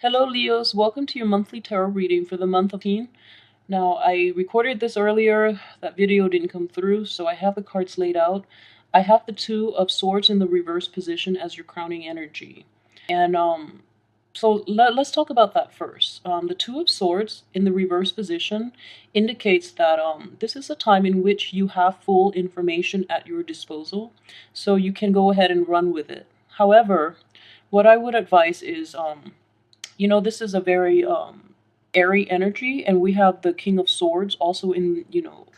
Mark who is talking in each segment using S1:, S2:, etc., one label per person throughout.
S1: Hello Leos, welcome to your monthly tarot reading for the month of Teen. Now, I recorded this earlier, that video didn't come through, so I have the cards laid out. I have the Two of Swords in the reverse position as your crowning energy. And let's talk about that first. The Two of Swords in the reverse position indicates that this is a time in which you have full information at your disposal, so you can go ahead and run with it. However, what I would advise is this is a very airy energy, and we have the King of Swords also in,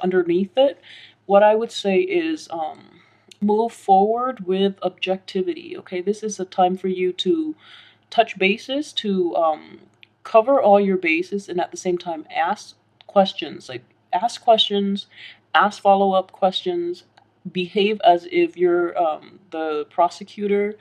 S1: underneath it. What I would say is move forward with objectivity. Okay, this is a time for you to touch bases, to cover all your bases, and at the same time ask questions. Like, ask questions, ask follow-up questions, behave as if you're the prosecutor.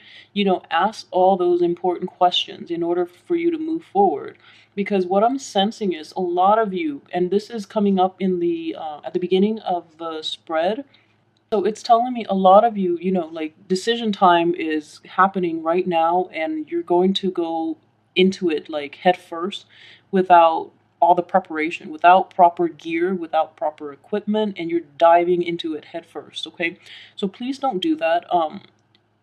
S1: Ask all those important questions in order for you to move forward. Because what I'm sensing is a lot of you, and this is coming up in the at the beginning of the spread. So it's telling me a lot of you, like, decision time is happening right now, and you're going to go into it like head first without all the preparation, without proper gear, without proper equipment, and you're diving into it head first, okay? So please don't do that.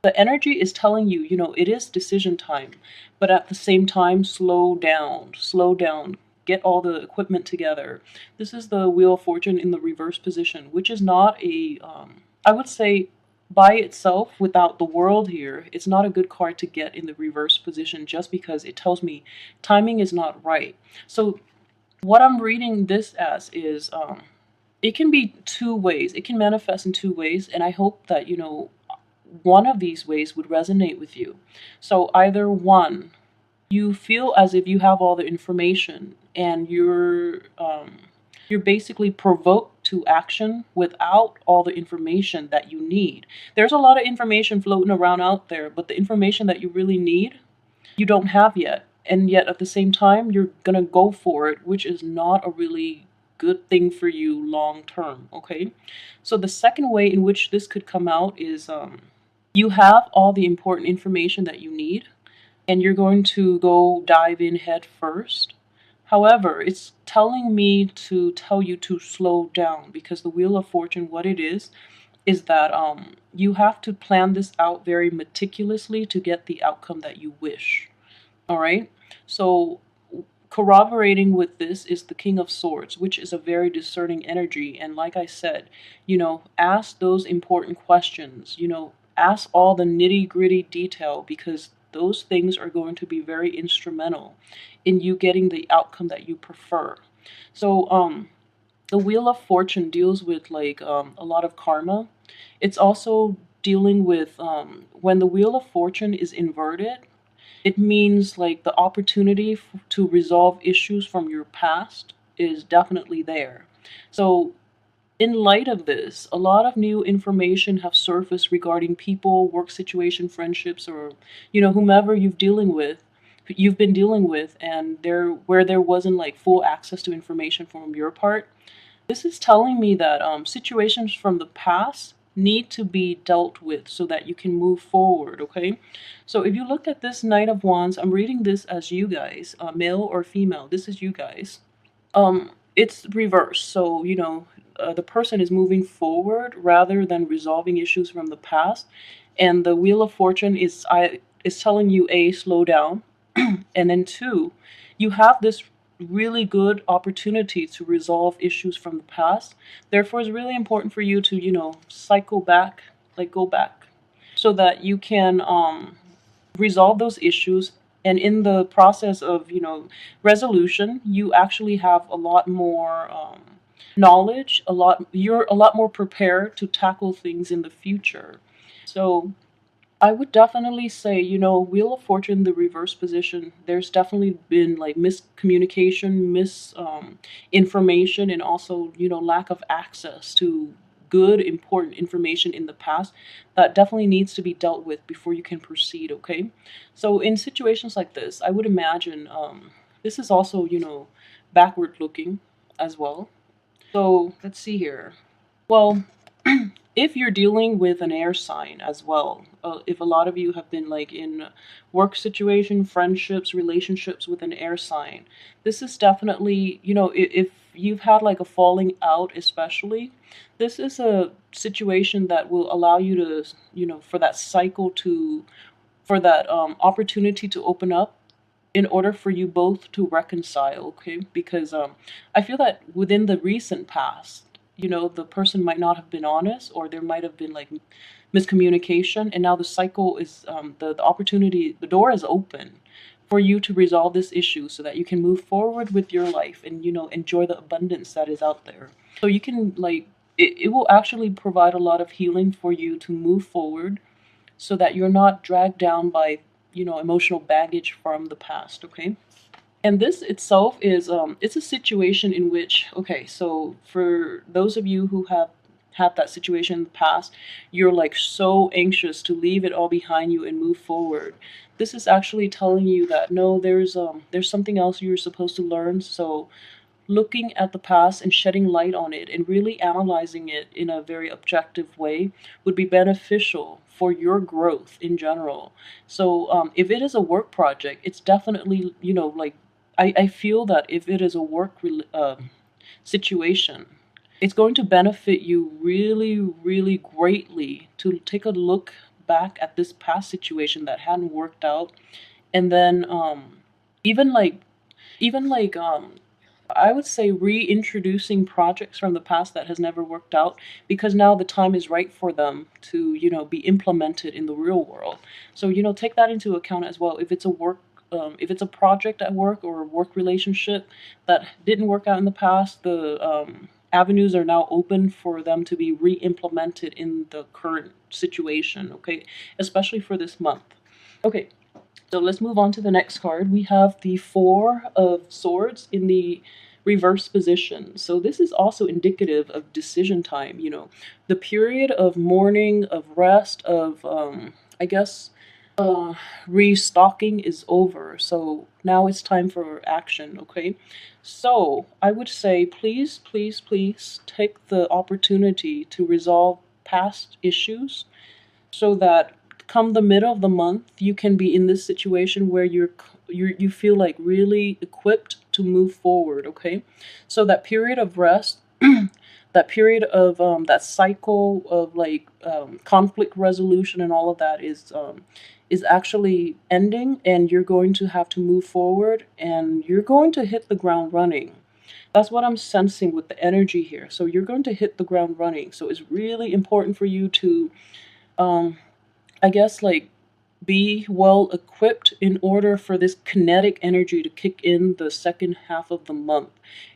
S1: The energy is telling you, it is decision time, but at the same time, slow down, get all the equipment together. This is the Wheel of Fortune in the reverse position, which is not a, I would say, by itself, without the world here, it's not a good card to get in the reverse position, just because it tells me timing is not right. So what I'm reading this as is, it can be two ways. It can manifest in two ways, and I hope that, one of these ways would resonate with you. So either one, you feel as if you have all the information, and you're basically provoked to action without all the information that you need. There's a lot of information floating around out there, but the information that you really need, you don't have yet. And yet at the same time, you're gonna go for it, which is not a really good thing for you long term, okay? So the second way in which this could come out is you have all the important information that you need, and you're going to go dive in head first. However, it's telling me to tell you to slow down, because the Wheel of Fortune, what it is that you have to plan this out very meticulously to get the outcome that you wish. All right? So corroborating with this is the King of Swords, which is a very discerning energy. And like I said, ask those important questions, ask all the nitty-gritty detail, because those things are going to be very instrumental in you getting the outcome that you prefer. So the Wheel of Fortune deals with, like, a lot of karma. It's also dealing with when the Wheel of Fortune is inverted, it means like the opportunity to resolve issues from your past is definitely there. So in light of this, a lot of new information have surfaced regarding people, work situation, friendships, or whomever you've been dealing with, and where there wasn't like full access to information from your part. This is telling me that situations from the past need to be dealt with so that you can move forward, okay? So if you look at this Knight of Wands, I'm reading this as you guys, male or female. This is you guys. It's reversed, so the person is moving forward rather than resolving issues from the past. And the Wheel of Fortune is telling you, A, slow down, and then two, you have this really good opportunity to resolve issues from the past. Therefore, it's really important for you to, cycle back, like go back, so that you can resolve those issues. And in the process of, resolution, you actually have a lot more knowledge, you're a lot more prepared to tackle things in the future. So I would definitely say, Wheel of Fortune, the reverse position, there's definitely been like miscommunication, misinformation, and also, lack of access to good, important information in the past that definitely needs to be dealt with before you can proceed, okay? So in situations like this, I would imagine this is also, backward looking as well. So let's see here. Well, if you're dealing with an air sign as well, if a lot of you have been like in work situation, friendships, relationships with an air sign. This is definitely, if you've had like a falling out, especially, this is a situation that will allow you to, for that cycle to, for that opportunity to open up in order for you both to reconcile, okay? Because I feel that within the recent past, the person might not have been honest, or there might have been like miscommunication, and now the cycle is the opportunity, the door is open for you to resolve this issue so that you can move forward with your life and enjoy the abundance that is out there. So you can like it will actually provide a lot of healing for you to move forward so that you're not dragged down by emotional baggage from the past, okay? And this itself is it's a situation in which, okay, so for those of you who have had that situation in the past, you're like so anxious to leave it all behind you and move forward. This is actually telling you that no, there's something else you're supposed to learn. So looking at the past and shedding light on it and really analyzing it in a very objective way would be beneficial for your growth in general. So if it is a work project, it's definitely, like, I feel that if it is a situation, it's going to benefit you really, really greatly to take a look back at this past situation that hadn't worked out, and then even like even like I would say reintroducing projects from the past that has never worked out, because now the time is right for them to, be implemented in the real world. So, take that into account as well. If it's a project at work or a work relationship that didn't work out in the past, the avenues are now open for them to be re-implemented in the current situation, okay? Especially for this month. Okay, so let's move on to the next card. We have the Four of Swords in the reverse position. So this is also indicative of decision time, the period of mourning, of rest, of, I guess, restocking is over. So now it's time for action, okay? So I would say please, please, please take the opportunity to resolve past issues so that come the middle of the month you can be in this situation where you feel like really equipped to move forward, okay? So that period of rest, that period of that cycle of like conflict resolution and all of that is actually ending, and you're going to have to move forward and you're going to hit the ground running. That's what I'm sensing with the energy here. So you're going to hit the ground running. So it's really important for you to I guess like be well equipped in order for this kinetic energy to kick in the second half of the month.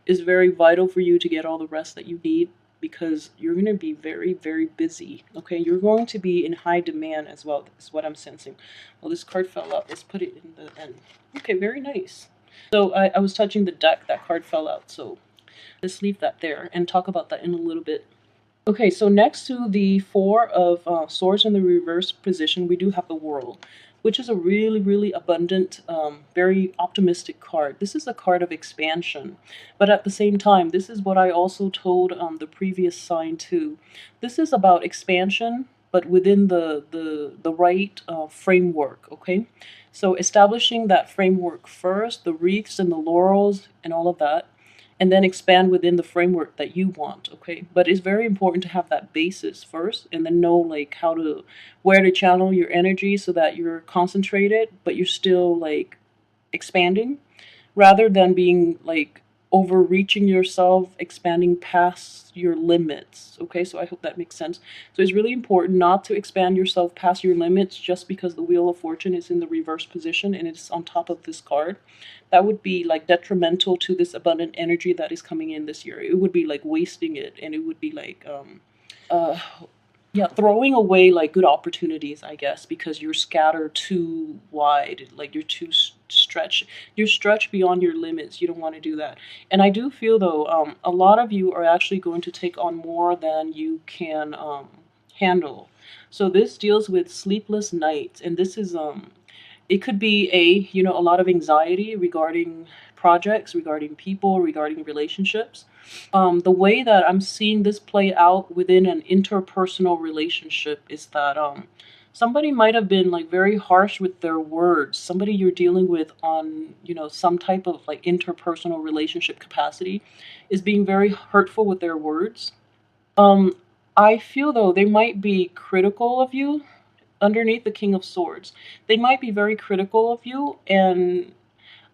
S1: Is very vital for you to get all the rest that you need, because you're going to be very, very busy. Okay, you're going to be in high demand as well. That's what I'm sensing. Well, this card fell out. Let's put it in the end. Okay, very nice. So I was touching the deck. That card fell out. So let's leave that there and talk about that in a little bit. Okay, so next to the Four of Swords in the reverse position, we do have the World, which is a really, really abundant, very optimistic card. This is a card of expansion, but at the same time, this is what I also told the previous sign too. This is about expansion, but within the right framework, okay? So establishing that framework first, the wreaths and the laurels and all of that, and then expand within the framework that you want, okay? But it's very important to have that basis first, and then know like where to channel your energy so that you're concentrated but you're still like expanding, rather than being like overreaching yourself, expanding past your limits, okay? So I hope that makes sense. So it's really important not to expand yourself past your limits just because the Wheel of Fortune is in the reverse position and it's on top of this card. That would be like detrimental to this abundant energy that is coming in this year. It would be like wasting it, and it would be like uh yeah, throwing away like good opportunities, I guess, because you're scattered too wide, like you're too stretched. You're stretched beyond your limits. You don't want to do that. And I do feel though, a lot of you are actually going to take on more than you can handle. So this deals with sleepless nights, and this is it could be a lot of anxiety regarding projects, regarding people, regarding relationships. The way that I'm seeing this play out within an interpersonal relationship is that somebody might have been like very harsh with their words. Somebody you're dealing with on, some type of like interpersonal relationship capacity is being very hurtful with their words. Um, I feel though they might be critical of you underneath the King of Swords. They might be very critical of you, and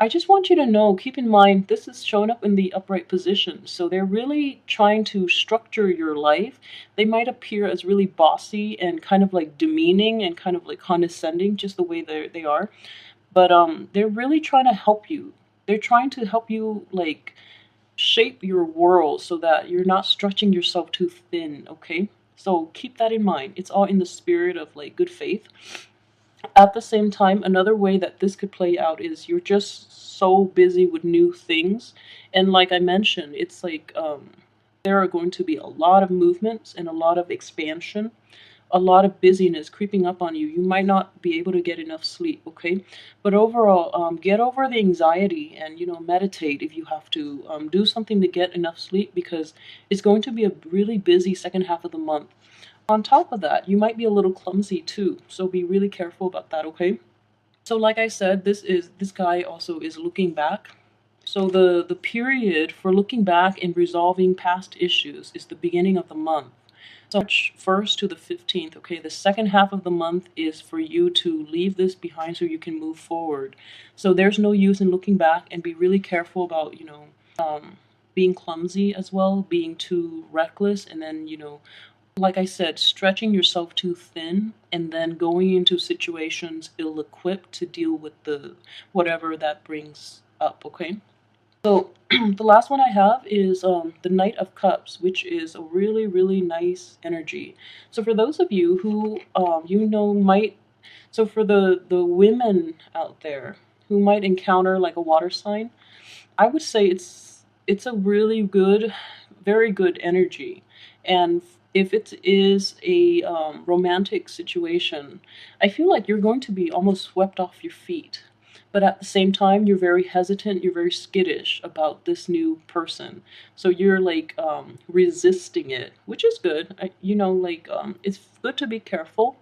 S1: I just want you to know, keep in mind, this is showing up in the upright position. So they're really trying to structure your life. They might appear as really bossy and kind of like demeaning and kind of like condescending, just the way they are. But they're really trying to help you. They're trying to help you like shape your world so that you're not stretching yourself too thin, okay? So keep that in mind. It's all in the spirit of like good faith. At the same time, another way that this could play out is you're just so busy with new things. And like I mentioned, it's like there are going to be a lot of movements and a lot of expansion, a lot of busyness creeping up on you. You might not be able to get enough sleep, okay? But overall, get over the anxiety and, meditate if you have to. Do something to get enough sleep because it's going to be a really busy second half of the month. On top of that, you might be a little clumsy too, so be really careful about that, okay? So like I said, this guy also is looking back. So the period for looking back and resolving past issues is the beginning of the month. So March 1st to the 15th, okay? The second half of the month is for you to leave this behind so you can move forward. So there's no use in looking back, and be really careful about, being clumsy as well, being too reckless, and then, like I said, stretching yourself too thin and then going into situations ill-equipped to deal with the whatever that brings up, okay? So the last one I have is the Knight of Cups, which is a really, really nice energy. So for those of you who might, so for the women out there who might encounter like a water sign, I would say it's a really good, very good energy. And if it is a romantic situation, I feel like you're going to be almost swept off your feet. But at the same time, you're very hesitant, you're very skittish about this new person. So you're like resisting it, which is good. It's good to be careful.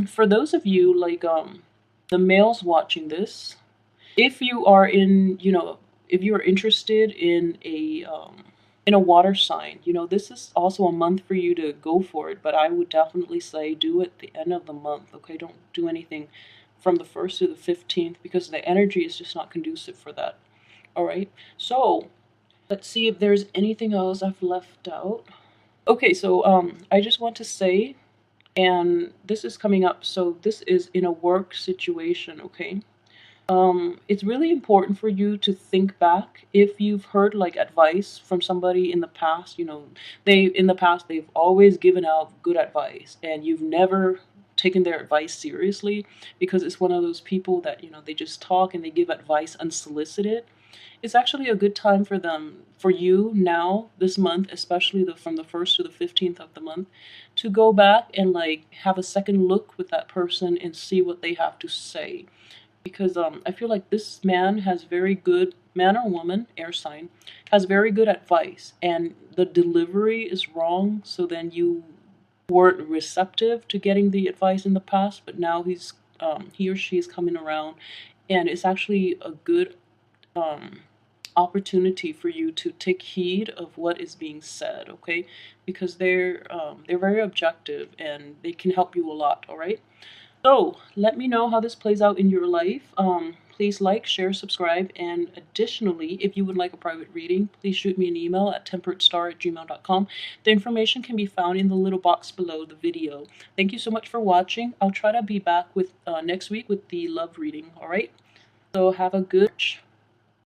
S1: For those of you like the males watching this, if you are if you are interested in a water sign, this is also a month for you to go for it. But I would definitely say do it at the end of the month. Okay, don't do anything from the 1st to the 15th because the energy is just not conducive for that. All right. So let's see if there's anything else I've left out. Okay, so I just want to say, and this is coming up. So this is in a work situation. Okay. It's really important for you to think back if you've heard like advice from somebody in the past. They've always given out good advice, and you've never taken their advice seriously because it's one of those people that they just talk and they give advice unsolicited. It's actually a good time for you now this month, especially from the 1st to the 15th of the month, to go back and like have a second look with that person and see what they have to say, because I feel like this man has very good, man or woman, air sign, has very good advice, and the delivery is wrong. So then you weren't receptive to getting the advice in the past, but now he or she is coming around, and it's actually a good opportunity for you to take heed of what is being said, okay? Because they're very objective and they can help you a lot. All right. So let me know how this plays out in your life. Please like, share, subscribe, and additionally, if you would like a private reading, please shoot me an email at temperatestar@gmail.com. The information can be found in the little box below the video. Thank you so much for watching. I'll try to be back with next week with the love reading. All right. So have a good